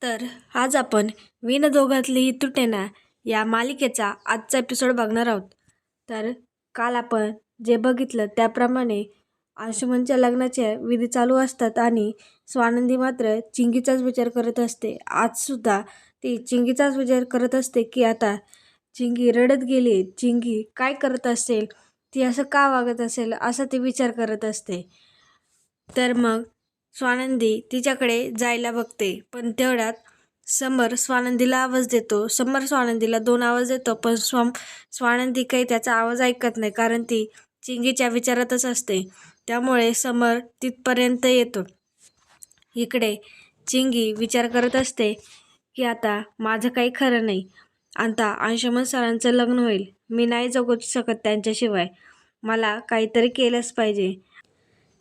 तर आज आपण विनदोघातलीही तुटेना या मालिकेचा आजचा एपिसोड बघणार आहोत. तर काल आपण जे बघितलं त्याप्रमाणे अंशुमनच्या लग्नाचे विधी चालू असतात आणि स्वानंदी मात्र चिंगीचाच विचार करत असते. आजसुद्धा ती चिंगीचाच विचार करत असते की आता चिंगी रडत गेली, चिंगी काय करत असेल, ती असं का वागत असेल असा ती विचार करत असते. तर मग स्वानंदी तिच्याकडे जायला बघते, पण तेवढ्यात समर स्वानंदीला आवाज देतो. समर स्वानंदीला 2 आवाज देतो, पण स्वानंदी काही त्याचा आवाज ऐकत नाही, कारण ती चिंगीच्या विचारातच असते. त्यामुळे समर तिथपर्यंत येतो. इकडे चिंगी विचार करत असते की आता माझं काही खरं नाही. आता अंशुमन सरांचं लग्न होईल, मी नाही जगू शकत त्यांच्याशिवाय, मला काहीतरी केलंच पाहिजे.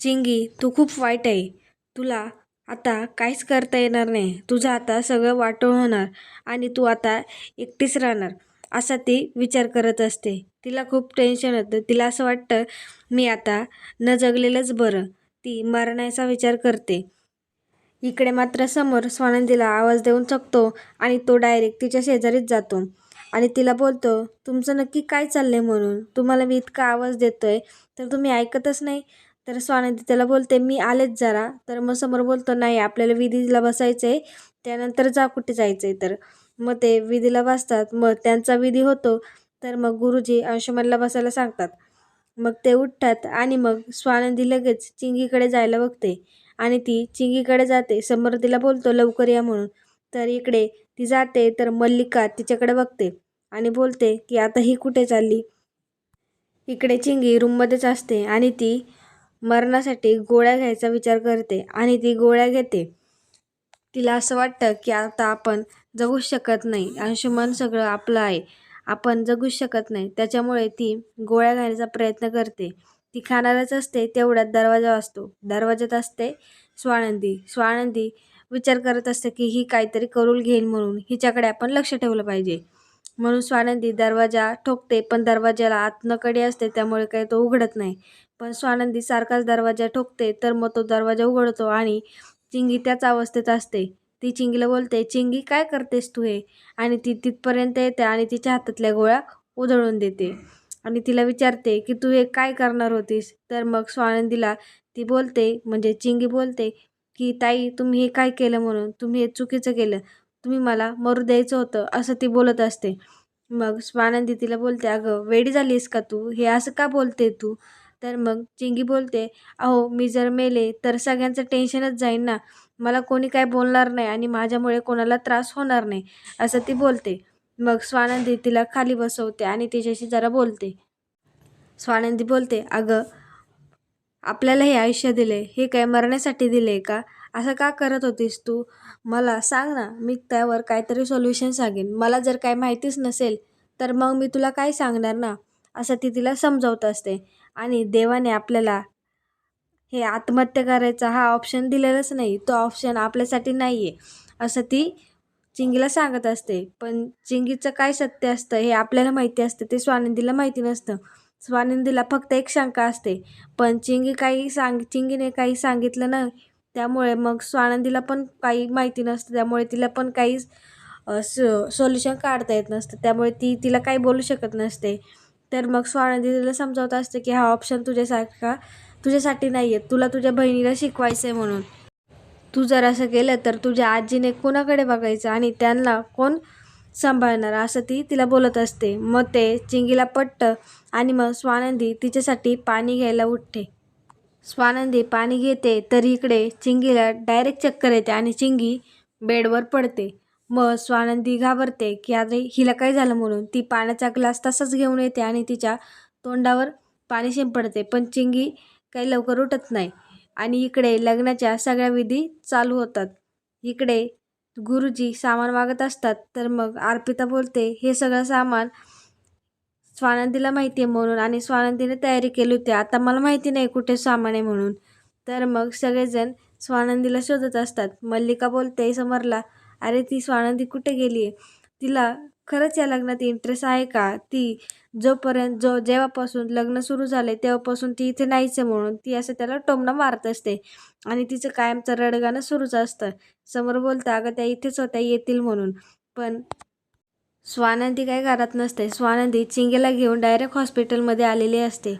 चिंगी, तू खूप वाईट आहे, तुला आता काहीच करता येणार नाही, तुझं आता सगळं वाटोळ होणार आणि तू आता एकटीच राहणार, असा ती विचार करत असते. तिला खूप टेन्शन होतं. तिला असं वाटतं मी आता न जगलेलंच बरं. ती मरण्याचा विचार करते. इकडे मात्र समोर स्वानंदीला आवाज देऊन चकतो आणि तो डायरेक्ट तिच्या शेजारीच जातो आणि तिला बोलतो, तुमचं नक्की काय चाललंय म्हणून, तुम्हाला मी इतका आवाज देतोय तर तुम्ही ऐकतच नाही. तर स्वानंदी त्याला बोलते, मी आलेच जरा. तर मग समोर बोलतो, नाही आपल्याला विधीला बसायचंय, त्यानंतर जा कुठे जायचंय. तर मग ते विधीला बसतात. मग त्यांचा विधी होतो. तर मग गुरुजी अंशुमनला बसायला सांगतात. मग ते उठतात आणि मग स्वानंदी लगेच चिंगीकडे जायला बघते आणि ती चिंगीकडे जाते. समोर तिला बोलतो लवकर या म्हणून. तर इकडे ती जाते तर मल्लिका तिच्याकडे बघते आणि बोलते की आता ही कुठे चालली. इकडे चिंगी रूममध्येच असते आणि ती मरणासाठी गोळ्या घ्यायचा विचार करते आणि ती गोळ्या घेते. तिला असं वाटतं की आता आपण जगूच शकत नाही, अंशुमन सगळं आपलं आहे, आपण जगूच शकत नाही. त्याच्यामुळे ती गोळ्या घालण्याचा प्रयत्न करते. ती खाणारच असते. तेवढ्यात दरवाजा असतो. दरवाजात असते स्वानंदी. स्वानंदी विचार करत असते की ही काहीतरी करून घेईल म्हणून हिच्याकडे आपण लक्ष ठेवलं पाहिजे. म्हणून स्वानंदी दरवाजा ठोकते, पण दरवाजाला आतनं कडी असते, त्यामुळे काही तो उघडत नाही. पण स्वानंदी सारखाच दरवाजा ठोकते, तर मग तो दरवाजा उघडतो आणि चिंगी त्याच अवस्थेत असते. ती चिंगीला बोलते, चिंगी काय करतेस तू हे, आणि ती तिथपर्यंत येते आणि तिच्या हातातल्या गोळ्या उधळून देते आणि तिला विचारते की तू हे काय करणार होतीस. तर मग स्वानंदीला ती बोलते, म्हणजे चिंगी बोलते की ताई तुम्ही हे काय केलं म्हणून, तुम्ही हे चुकीचं केलं, तुम्ही मला मरू द्यायचं होतं, असं ती बोलत असते. मग स्वानंदी तिला बोलते, अगं वेडी झालीस का तू, हे असं का बोलते तू. तर मग चिंगी बोलते, अहो मी जर मेले तर सगळ्यांचं टेन्शनच जाईल ना, मला कोणी काय बोलणार नाही आणि माझ्यामुळे कोणाला त्रास होणार नाही, असं ती बोलते. मग स्वानंदी तिला खाली बसवते आणि तिच्याशी जरा बोलते. स्वानंदी बोलते, अगं आपल्याला हे आयुष्य दिले, हे काय मरण्यासाठी दिले का, असं का करत होतीस तू, मला सांग ना, मी त्यावर काहीतरी सोल्युशन सांगेन. मला जर काय माहितीच नसेल तर मग मी तुला काय सांगणार ना, असं ती तिला समजावत असते. आणि देवाने आपल्याला हे आत्महत्या करायचा हा ऑप्शन दिलेलाच नाही, तो ऑप्शन आपल्यासाठी नाही आहे, असं ती चिंगीला सांगत असते. पण चिंगीचं काय सत्य असतं हे आपल्याला माहिती असतं, ते स्वानंदीला माहिती नसतं. स्वानंदीला फक्त एक शंका असते, पण चिंगीने काही सांगितलं नाही, त्यामुळे मग स्वानंदीला पण काही माहिती नसतं, त्यामुळे तिला पण काही सोल्युशन काढता येत नसतं, त्यामुळे ती तिला काही बोलू शकत नसते. तर मग स्वानंदी तिला समजावत असते की हा ऑप्शन तुझ्यासाठी नाही आहे, तुला तुझ्या बहिणीला शिकवायचं आहे म्हणून. तू जर असं केलं तर तुझ्या आजीने कोणाकडे बघायचं आणि त्यांना कोण सांभाळणार, असं ती तिला बोलत असते. मग ते चिंगीला पटतं आणि मग स्वानंदी तिच्यासाठी पाणी घ्यायला उठते. स्वानंदी पाणी घेते तर इकडे चिंगीला डायरेक्ट चक्कर येते आणि चिंगी बेडवर पडते. मग स्वानंदी घाबरते की आता हिला काय झालं म्हणून. ती पाण्याचा ग्लास तसाच घेऊन येते आणि तिच्या तोंडावर पाणी शिंपडते, पण चिंगी काही लवकर उठत नाही. आणि इकडे लग्नाच्या सगळ्या विधी चालू होतात. इकडे गुरुजी सामान मागत असतात. तर मग अर्पिता बोलते, हे सगळं सामान स्वानंदीला माहिती आहे म्हणून आणि स्वानंदीने तयारी केली होती, आता मला माहिती नाही कुठे सामान आहे म्हणून. तर मग सगळेजण स्वानंदीला शोधत असतात. मल्लिका बोलते समरला, अरे ती स्वानंदी कुठे गेली आहे, तिला खरंच या लग्नात इंटरेस्ट आहे का. ती जेव्हापासून लग्न सुरू झाले तेव्हापासून ती इथे नाहीच आहे म्हणून ती असं त्याला टोमणं मारत असते आणि तिचं कायमचं रडगाणं सुरूच असतं. समोर बोलतं अगं त्या इथेच होत्या येतील म्हणून, पण स्वानंदी काही घरात नसते. स्वानंदी चिंगीला घेऊन डायरेक्ट हॉस्पिटलमध्ये आलेली असते.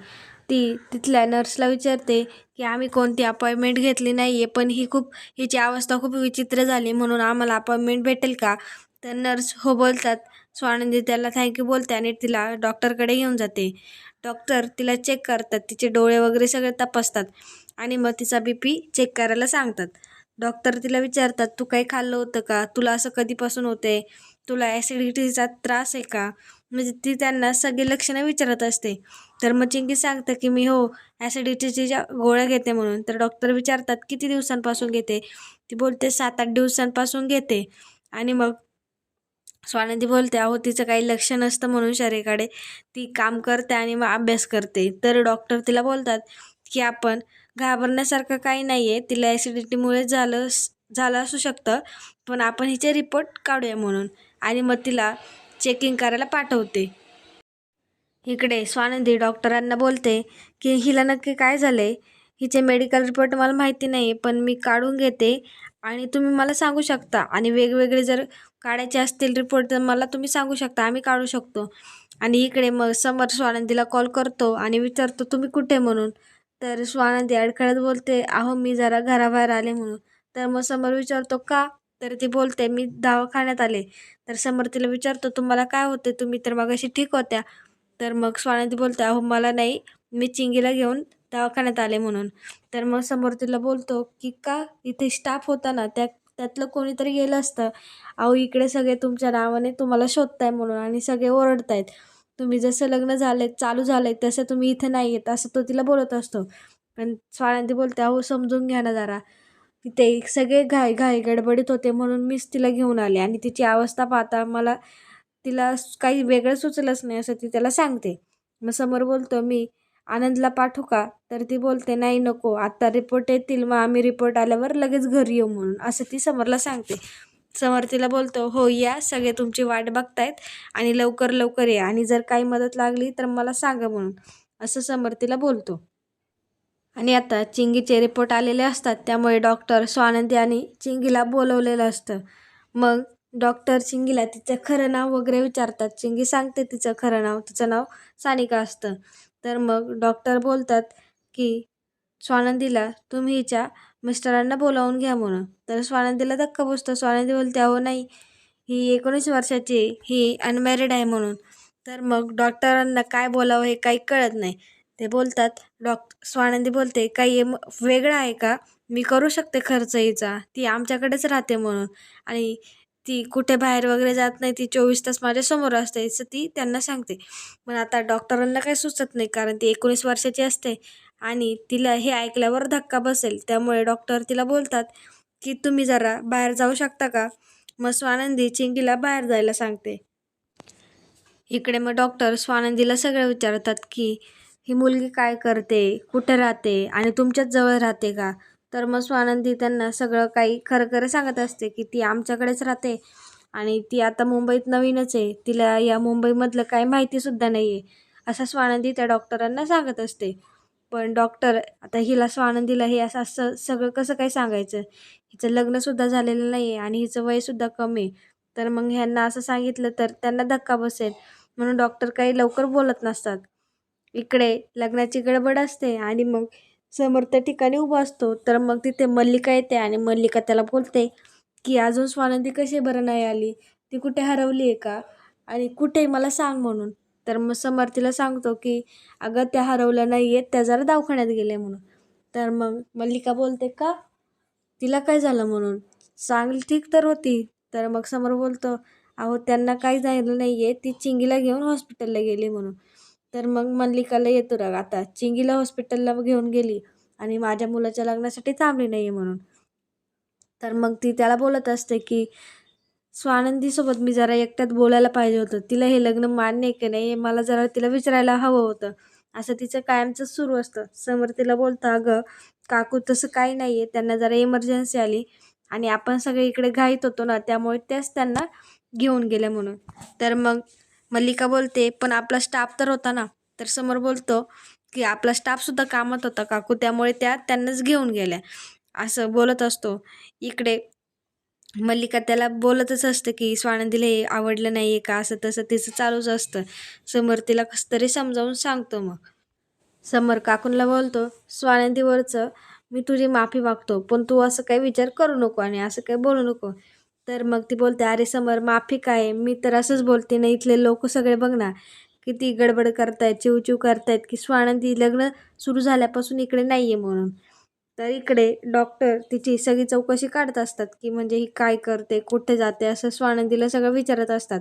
ती तिथल्या नर्सला विचारते की आम्ही कोणती अपॉइंटमेंट घेतली नाही आहे, पण हिची अवस्था खूप विचित्र झाली म्हणून आम्हाला अपॉइंटमेंट भेटेल का. तर नर्स हो बोलतात. स्वानंदी त्याला थँक्यू बोलते आणि तिला डॉक्टरकडे घेऊन जाते. डॉक्टर तिला चेक करतात, तिचे डोळे वगैरे सगळे तपासतात आणि मग तिचा BP चेक करायला सांगतात. डॉक्टर तिला विचारतात तू काही खाल्लं होतं का, तुला असं कधीपासून होते, तुला ॲसिडिटीचा त्रास आहे का. म्हणजे ती त्यांना सगळी लक्षणं विचारत असते. तर मग चिंकी सांगतं की मी ॲसिडिटीच्या गोळ्या घेते म्हणून. तर डॉक्टर विचारतात किती दिवसांपासून घेते. ती बोलते 7-8 दिवसांपासून घेते. आणि मग स्वानंदी बोलते अहो तिचं काही लक्ष नसतं म्हणून शरीराकडे, ती काम करते आणि मग अभ्यास करते. तर डॉक्टर तिला बोलतात की आपण घाबरण्यासारखं काही नाही आहे, तिला ॲसिडिटीमुळे झालं असू शकतं, पण आपण हिचे रिपोर्ट काढूया म्हणून आणि मग तिला चेकिंग करायला पाठवते. इकडे स्वानंदी डॉक्टरांना बोलते की हिला नक्की काय झालं आहे, हिचे मेडिकल रिपोर्ट मला माहिती नाही पण मी काढून घेते आणि तुम्ही मला सांगू शकता आणि वेगवेगळे जर काढायचे असतील रिपोर्ट तर मला तुम्ही सांगू शकता, आम्ही काढू शकतो. आणि इकडे मग समर स्वानंदीला कॉल करतो आणि विचारतो तुम्ही कुठे म्हणून. तर स्वानंदी अडखळत बोलते अहो मी जरा घराबाहेर आले म्हणून. तर मग समर विचारतो का. तर ती बोलते मी दवाखान्यात आले. तर समर तिला विचारतो तुम्हाला काय होते, तुम्ही तर मगाशी ठीक होत्या. तर मग स्वानंदी बोलते अहो मला नाही, मी चिंगीला घेऊन दवाखान्यात आले म्हणून. तर मग समोर तिला बोलतो की का, इथे स्टाफ होता ना त्यातलं कोणीतरी गेलं असतं. अहो इकडे सगळे तुमच्या नावाने तुम्हाला शोधताय म्हणून आणि सगळे ओरडतायत. तुम्ही जसं लग्न झालंय चालू झालंय तसं तुम्ही इथे नाही येत असं तो तिला बोलत असतो. पण स्वानंदी बोलते अहो समजून घ्या ना जरा, तिथे सगळे घाई गडबडीत होते म्हणून मीच तिला घेऊन आले आणि तिची अवस्था पाहता मला तिला काही वेगळं सुचलंच नाही असं ती त्याला सांगते. मग समोर बोलतो मी आनंदला पाठवू का. तर ती बोलते नाही नको, आत्ता रिपोर्ट येतील मग आम्ही रिपोर्ट आल्यावर लगेच घरी येऊ म्हणून असं ती समरला सांगते. समर तिला बोलतो हो या, सगळे तुमची वाट बघतायत आणि लवकर लवकर या आणि जर काही मदत लागली तर मला सांगा म्हणून असं समर तिला बोलतो. आणि आता चिंगीचे रिपोर्ट आलेले असतात त्यामुळे डॉक्टर स्वानंदी आणि चिंगीला बोलवलेलं असतं. मग डॉक्टर चिंगीला तिचं खरं नाव वगैरे विचारतात. चिंगी सांगते तिचं खरं नाव, तिचं नाव सानिका असतं. तर मग डॉक्टर बोलतात की स्वानंदीला तुम्ही हिच्या मिस्टरांना बोलावून घ्या म्हणून. तर स्वानंदीला धक्का बसतो. स्वानंदी बोलते अहो नाही, ही 19 वर्षाची आहे, ही अनमॅरिड आहे म्हणून. तर मग डॉक्टरांना काय बोलावं हे काही कळत नाही. ते बोलतात स्वानंदी बोलते काही वेगळं आहे का, मी करू शकते खर्च हिचा, ती आमच्याकडेच राहते म्हणून आणि ती कुठे बाहेर वगैरे जात नाही, ती 24 तास माझ्यासमोर असते असं ती त्यांना सांगते. पण आता डॉक्टरांना काही सुचत नाही कारण ती 19 वर्षाची असते आणि तिला हे ऐकल्यावर धक्का बसेल. त्यामुळे डॉक्टर तिला बोलतात की तुम्ही जरा बाहेर जाऊ शकता का. मग स्वानंदी चिंकीला बाहेर जायला सांगते. इकडे मग डॉक्टर स्वानंदीला सगळं विचारतात की ही मुलगी काय करते, कुठे राहते आणि तुमच्याच जवळ राहते का. तर मग स्वानंदी त्यांना सगळं काही खरं खरं सांगत असते की ती आमच्याकडेच राहते आणि ती आता मुंबईत नवीनच आहे, तिला या मुंबईमधलं काही माहितीसुद्धा नाही आहे असं स्वानंदी त्या डॉक्टरांना सांगत असते. पण डॉक्टर आता स्वानंदीला हे असं असं सगळं कसं काय सांगायचं, हिचं लग्नसुद्धा झालेलं नाही आहे आणि हिचं वयसुद्धा कमी आहे. तर मग ह्यांना असं सांगितलं तर त्यांना धक्का बसेल म्हणून डॉक्टर काही लवकर बोलत नसतात. इकडे लग्नाची गडबड असते आणि मग समोर त्या ठिकाणी उभा असतो. तर मग तिथे मल्लिका येते आणि मल्लिका त्याला बोलते की अजून स्वानंदी कशी बरं नाही आली, ती कुठे हरवली आहे का आणि कुठे मला सांग म्हणून. तर मग समर तिला सांगतो की अगं त्या हरवल्या नाही आहेत, त्या जरा दवाखान्यात गेल्या म्हणून. तर मग मल्लिका बोलते का, तिला काय झालं म्हणून, चांगली ठीक तर होती. तर मग समर बोलतो अहो त्यांना काही झालं नाही आहे, ती चिंगीला घेऊन हॉस्पिटलला गेली म्हणून. तर मग मल्लिकाला येतो राग, आता चिंगीला हॉस्पिटलला घेऊन गेली आणि माझ्या मुलाच्या लग्नासाठी थांबली नाही आहे म्हणून. तर मग ती त्याला बोलत असते की स्वानंदीसोबत मी जरा एकट्यात बोलायला पाहिजे होतं, तिला हे लग्न मान्य आहे की नाही मला जरा तिला विचारायला हवं होतं असं तिचं कायमचं सुरू असतं. समोर तिला बोलतं अगं काकू तसं काही नाही आहे, त्यांना जरा इमर्जन्सी आली आणि आपण सगळे इकडे घाईत होतो ना, त्यामुळे त्याच त्यांना घेऊन गेल्या म्हणून. तर मग मल्लिका बोलते, पण आपला स्टाफ तर होता ना. तर समोर बोलतो की आपला स्टाफसुद्धा कामात होता काकू, त्यामुळे त्या त्यांनाच घेऊन गेल्या, असं बोलत असतो. इकडे मल्लिका त्याला बोलतच असते की स्वानंदीला हे आवडलं नाही आहे का, असं तसं तिचं चालूच असतं. समर तिला कसं तरी समजावून सांगतो. मग समर काकूंला बोलतो, स्वानंदीवरचं मी तुझी माफी मागतो, पण तू असं काही विचार करू नको आणि असं काही बोलू नको. तर मग ती बोलते, अरे समर माफी काय, मी तर असंच बोलते ना, इथले लोक सगळे बघ ना किती गडबड करतायत, चिवचिव करतायत की स्वानंदी लग्न सुरू झाल्यापासून इकडे नाही आहे म्हणून. तर इकडे डॉक्टर तिची सगळी चौकशी काढत असतात की म्हणजे ही काय करते, कुठे जाते, असं स्वानंदीला सगळं विचारत असतात.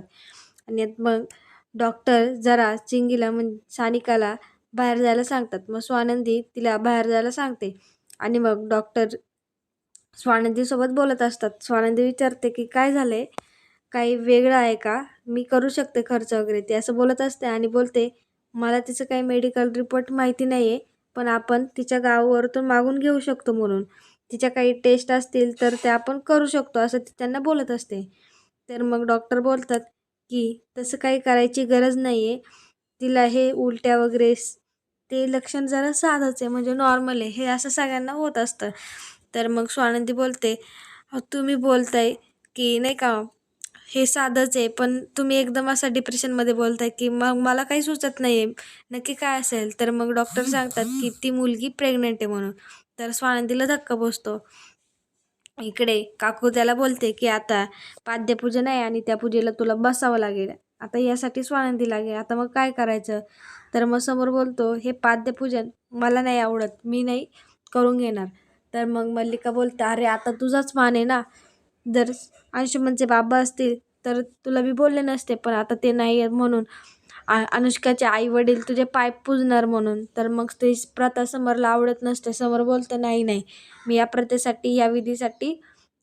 आणि मग डॉक्टर जरा चिंगीला म्हणजे सानिकाला बाहेर जायला सांगतात. मग स्वानंदी तिला बाहेर जायला सांगते आणि मग डॉक्टर स्वानंदीसोबत बोलत असतात. स्वानंदी विचारते की काय झालंय, काही वेगळं आहे का, मी करू शकते खर्च वगैरे, ती असं बोलत असते आणि बोलते, मला तिचं काही मेडिकल रिपोर्ट माहिती नाही आहे, पण आपण तिच्या गावावरतून मागून घेऊ शकतो म्हणून. तिच्या काही टेस्ट असतील तर त्या आपण करू शकतो, असं ती त्यांना बोलत असते. तर मग डॉक्टर बोलतात की तसं काही करायची गरज नाही आहे, तिला हे उलट्या वगैरे ते लक्षण जरा साधंच आहे, म्हणजे नॉर्मल आहे, हे असं सगळ्यांना होत असतं. तर मग स्वानंदी बोलते, तुम्ही बोलताय की नाही का हे साधंच आहे, पण तुम्ही एकदम असं डिप्रेशनमध्ये बोलताय की मग मला काही सुचत नाही आहे नक्की काय असेल. तर मग डॉक्टर सांगतात की ती मुलगी प्रेग्नंट आहे म्हणून. तर स्वानंदीला धक्का बसतो. इकडे काकू त्याला बोलते की आता पाद्यपूजन आहे आणि त्या पूजेला तुला बसावं लागेल. आता यासाठी स्वानंदी लागेल, आता मग काय करायचं. तर मग समोर बोलतो, हे पाद्यपूजन मला नाही आवडत, मी नाही करून घेणार. तर मग मल्लिका बोलते, अरे आता तुझाच मान आहे ना, जर अंशुमनचे बाबा असतील तर तुला मी बोलले नसते, पण आता ते नाही आहेत म्हणून अनुष्काचे आई वडील तुझे पाय पूजणार म्हणून. तर मग ते प्रथा समरला आवडत नसते. समर बोलतं, नाही नाही, मी या प्रथेसाठी या विधीसाठी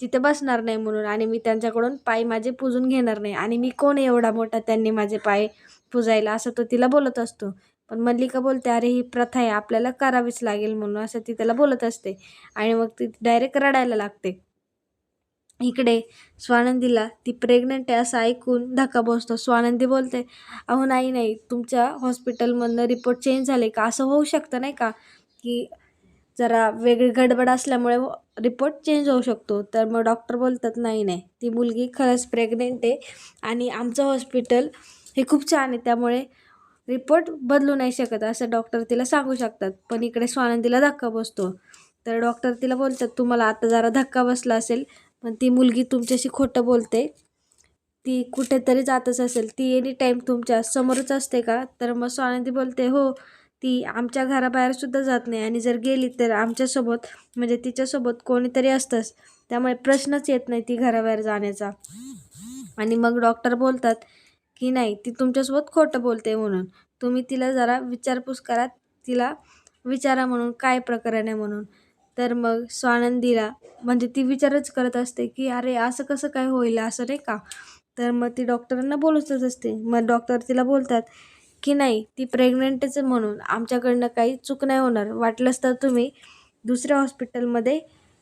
तिथे बसणार नाही म्हणून, आणि मी त्यांच्याकडून पाय माझे पूजून घेणार नाही, आणि मी कोण एवढा मोठा त्यांनी माझे पाय पुजायला, असं तो तिला बोलत असतो. पण मल्लिका बोलते, अरे ही प्रथा आहे, आपल्याला करावीच लागेल म्हणून, असं ती त्याला बोलत असते. आणि मग ती डायरेक्ट रडायला लागते. इकडे स्वानंदीला ती प्रेग्नंट आहे असं ऐकून धक्का बसतो. स्वानंदी बोलते, अहो नाही नाही, तुमच्या हॉस्पिटलमधनं रिपोर्ट चेंज झाले का, असं होऊ शकतं नाही का, की जरा वेगळी गडबड असल्यामुळे रिपोर्ट चेंज होऊ शकतो. तर मग डॉक्टर बोलतात, नाही नाही, ती मुलगी खरंच प्रेग्नेंट आहे आणि आमचं हॉस्पिटल हे खूप छान आहे, त्यामुळे रिपोर्ट बदलू नाही शकत, असं डॉक्टर तिला सांगू शकतात. पण इकडे स्वानंदीला धक्का बसतो. तर डॉक्टर तिला बोलतात, तुम्हाला आता जरा धक्का बसला असेल, पण ती मुलगी तुमच्याशी खोटं बोलते, ती कुठेतरी जातच असेल, ती एनी टाईम तुमच्या समोरच असते का. तर मग स्वानंदी बोलते, हो, ती आमच्या घराबाहेरसुद्धा जात नाही, आणि जर गेली तर आमच्यासोबत म्हणजे तिच्यासोबत कोणीतरी असतंच, त्यामुळे प्रश्नच येत नाही ती घराबाहेर जाण्याचा. आणि मग डॉक्टर बोलतात की नाही, ती तुमच्यासोबत खोटं बोलते म्हणून, तुम्ही तिला जरा विचारपूस करा, तिला विचारा म्हणून काय प्रकरण आहे म्हणून. तर मग स्वानंदीला म्हणजे ती विचारच करत असते की अरे असं कसं काय होईल, असं नाही का. तर मग ती डॉक्टरांना बोलतच असते. मग डॉक्टर तिला बोलतात की नाही, ती प्रेग्नंटच म्हणून आमच्याकडनं काही चूक नाही होणार, वाटलंच तर तुम्ही दुसऱ्या हॉस्पिटलमध्ये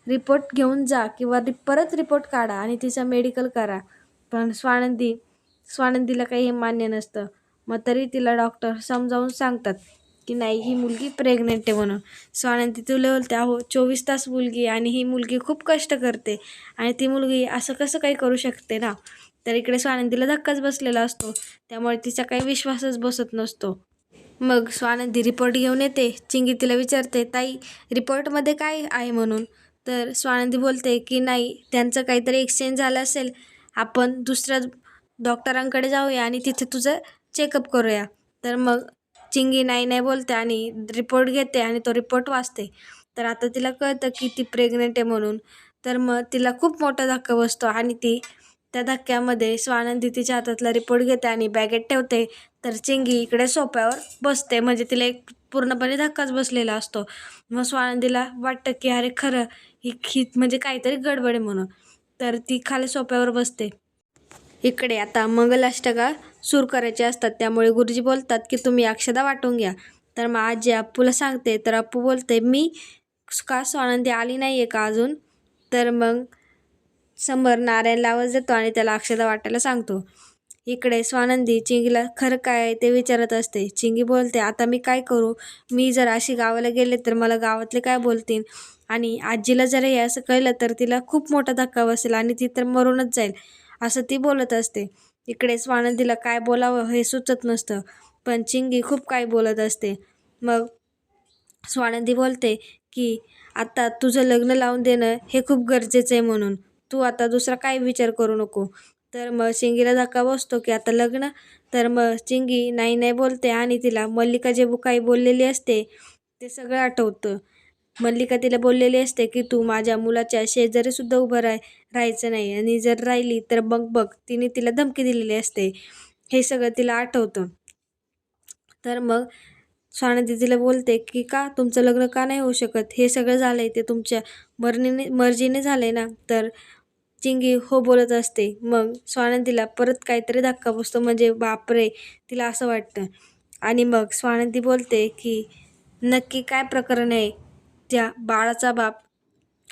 रिपोर्ट घेऊन जा किंवा परत रिपोर्ट काढा आणि तिचं मेडिकल करा. पण स्वानंदीला काही हे मान्य नसतं. मग तरी तिला डॉक्टर समजावून सांगतात की नाही, ही मुलगी प्रेग्नेंट आहे म्हणून. स्वानंदी तुला बोलते, अहो 24 तास मुलगी आणि ही मुलगी खूप कष्ट करते आणि ती मुलगी असं कसं काही करू शकते ना. तर इकडे स्वानंदीला धक्काच बसलेला असतो, त्यामुळे तिचा काही विश्वासच बसत नसतो. मग स्वानंदी रिपोर्ट घेऊन येते. चिंगी तिला विचारते, ताई रिपोर्टमध्ये काय आहे म्हणून. तर स्वानंदी बोलते की नाही, त्यांचं काहीतरी एक्सचेंज झालं असेल, आपण दुसऱ्या डॉक्टरांकडे जाऊया आणि तिथे तुझं चेकअप करूया. तर मग चिंगी नाही नाही बोलते आणि रिपोर्ट घेते आणि तो रिपोर्ट वाचते. तर आता तिला कळतं की ती प्रेग्नंट आहे म्हणून. तर मग तिला खूप मोठा धक्का बसतो आणि ती त्या धक्क्यामध्ये स्वानंदी तिच्या हातातला रिपोर्ट घेते आणि बॅगेत ठेवते. तर चिंगी इकडे सोफ्यावर बसते, म्हणजे तिला एक पूर्णपणे धक्काच बसलेला असतो. मग स्वानंदीला वाटतं की अरे खरं ही म्हणजे काहीतरी गडबड आहे म्हणून. तर ती खाली सोफ्यावर बसते. इकडे आता मंगलाष्टका सुरू करायचे असतात, त्यामुळे गुरुजी बोलतात की तुम्ही अक्षदा वाटून घ्या. तर मग आजी अप्पूला सांगते. तर अप्पू बोलते, मी का स्वानंदी आली नाही आहे का अजून. तर मग समर नारायणला आवाज देतो आणि त्याला अक्षता वाटायला सांगतो. इकडे स्वानंदी चिंगीला खरं काय आहे ते विचारत असते. चिंगी बोलते, आता मी काय करू? मी जर अशी गावाला गेले तर मला गावातले काय बोलतील, आणि आजीला जर हे असं कळलं तर तिला खूप मोठा धक्का बसेल आणि ती तर मरूनच जाईल, असं ती बोलत असते. इकडे स्वानंदीला काय बोलावं हे सुचत नसतं, पण चिंगी खूप काय बोलत असते. मग स्वानंदी बोलते की आता तुझं लग्न लावून देणं हे खूप गरजेचं आहे, म्हणून तू आता दुसरा काय विचार करू नको. तर मग चिंगीला धक्का बसतो की आता लग्न. तर मग चिंगी नाही नाही बोलते आणि तिला मल्लिका जे काही बोललेली असते ते सगळं आठवतं. मल्लिका तिला बोललेली असते की तू माझ्या मुलाच्या शेजारी सुद्धा उभं राहायचं नाही, आणि जर राहिली तर बघ बघ, तिने तिला धमकी दिलेली असते. हे सगळं तिला आठवतं. तर मग स्वानंदी तिला बोलते की का तुमचं लग्न का नाही होऊ शकत? हे सगळं झालंय ते तुमच्या मर्जीने झालंय ना? तर चिंगी हो बोलत असते. मग स्वानंदीला परत काहीतरी धक्का बसतो, म्हणजे बापरे, तिला असं वाटतं. आणि मग स्वानंदी बोलते की नक्की काय प्रकरण आहे? त्या बाळाचा बाप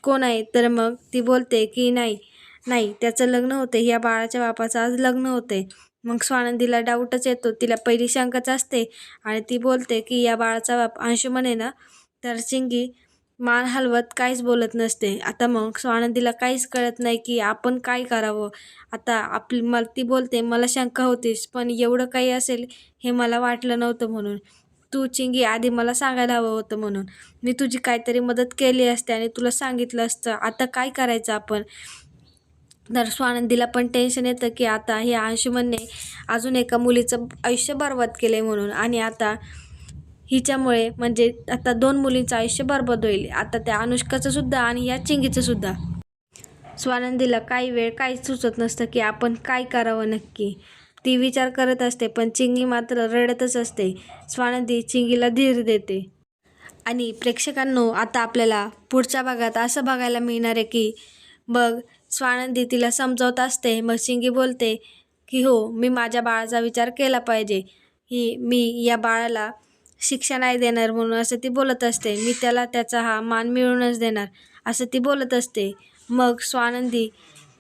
कोण आहे? तर मग ती बोलते की नाही नाही, त्याचं लग्न होते, या बाळाच्या बापाचं आज लग्न होते. मग स्वानंदीला डाऊटच येतो, तिला पहिली शंकाच असते आणि ती बोलते की या बाळाचा बाप अंशुमन आहे ना? तर चिंगी मान हलवत काहीच बोलत नसते. आता मग स्वानंदीला काहीच कळत नाही की आपण काय करावं. आता मला ती बोलते, मला शंका होतीच, पण एवढं काही असेल हे मला वाटलं नव्हतं, म्हणून तू चिंगी आधी मला सांगायला हवं होतं, म्हणून मी तुझी काहीतरी मदत केली असते आणि तुला सांगितलं असतं. आता काय करायचं आपण? तर स्वानंदीला पण टेन्शन येतं की आता हे अंशुमनने अजून एका मुलीचं आयुष्य बरबाद केलं म्हणून, आणि आता हिच्यामुळे म्हणजे आता 2 मुलींचं आयुष्य बरबाद होईल, आता त्या अनुष्काचं सुद्धा आणि या चिंगीचं सुद्धा. स्वानंदीला काही वेळ काहीच सुचत नसतं की आपण काय करावं नक्की. ती विचार करत असते, पण चिंगी मात्र रडतच असते. स्वानंदी चिंगीला धीर देते. आणि प्रेक्षकांनो, आता आपल्याला पुढच्या भागात असं बघायला मिळणार आहे की मग स्वानंदी तिला समजावत असते. मग चिंगी बोलते की हो, मी माझ्या बाळाचा विचार केला पाहिजे, मी या बाळाला शिक्षा नाही देणार, म्हणून असं ती बोलत असते. मी त्याला त्याचा हा मान मिळवूनच देणार, असं ती बोलत असते. मग स्वानंदी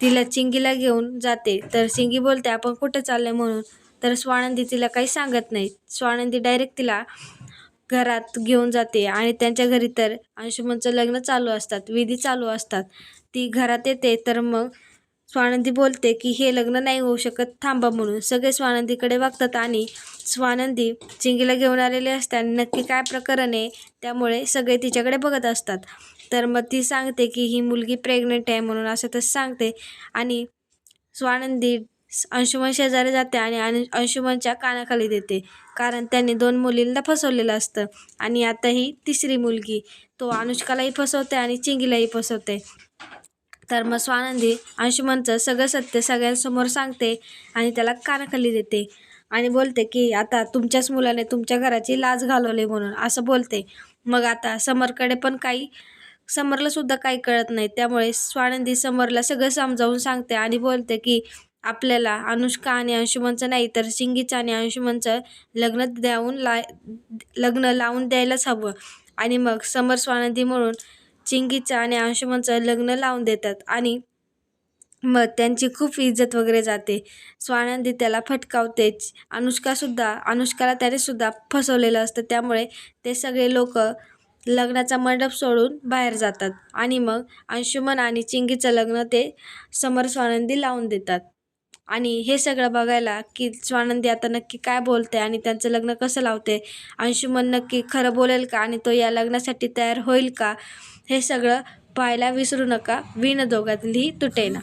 तिला चिंगीला घेऊन जाते. तर चिंगी बोलते आपण कुठं चाललंय म्हणून. तर स्वानंदी तिला काही सांगत नाही. स्वानंदी डायरेक्ट तिला घरात घेऊन जाते आणि त्यांच्या घरी तर अंशुमनचं लग्न चालू असतात, विधी चालू असतात. ती घरात येते तर मग स्वानंदी बोलते की हे लग्न नाही होऊ शकत, थांबा, म्हणून सगळे स्वानंदीकडे बघतात आणि स्वानंदी चिंगीला घेऊन आलेले असतात. नक्की काय प्रकरण आहे त्यामुळे सगळे तिच्याकडे बघत असतात. तर मग ती सांगते की ही मुलगी प्रेग्नंट आहे म्हणून, असं तसं सांगते. आणि स्वानंदी अंशुमन शेजारी जाते आणि अंशुमनच्या कानाखाली देते, कारण त्यांनी 2 मुलींना फसवलेलं असतं आणि आता ही तिसरी मुलगी तो अनुष्कालाही फसवते आणि चिंगीलाही फसवते. तर मग स्वानंदी अंशुमनचं सगळं सत्य सगळ्यांसमोर सांगते आणि त्याला कानाखाली देते आणि बोलते की आता तुमच्याच मुलाने तुमच्या घराची लाज घालवली, म्हणून असं बोलते. मग आता समरकडे पण समरला सुद्धा काही कळत नाही, त्यामुळे स्वानंदी समरला सगळं समजावून सांगते आणि बोलते की आपल्याला अनुष्का आणि अंशुमनचं नाही तर चिंगीचं आणि अंशुमनचं लग्न लावून द्यायलाच हवं. आणि मग समर स्वानंदी म्हणून चिंगीचं आणि अंशुमनचं लग्न लावून देतात आणि मग त्यांची खूप इज्जत वगैरे जाते. स्वानंदी त्याला फटकावतेच. अनुष्काला त्याने सुद्धा फसवलेलं असतं, त्यामुळे ते सगळे लोक लग्नाचा मंडप सोडून बाहेर जातात आणि मग अंशुमन आणि चिंगीचं लग्न ते समर स्वानंदी लावून देतात. आणि हे सगळं बघायला की स्वानंदी आता नक्की काय बोलते आणि त्यांचं लग्न कसं लावते, अंशुमन नक्की खरं बोलेल का आणि तो या लग्नासाठी तयार होईल का, हे सगळं पाहायला विसरू नका. विण दोघातली तुटेना.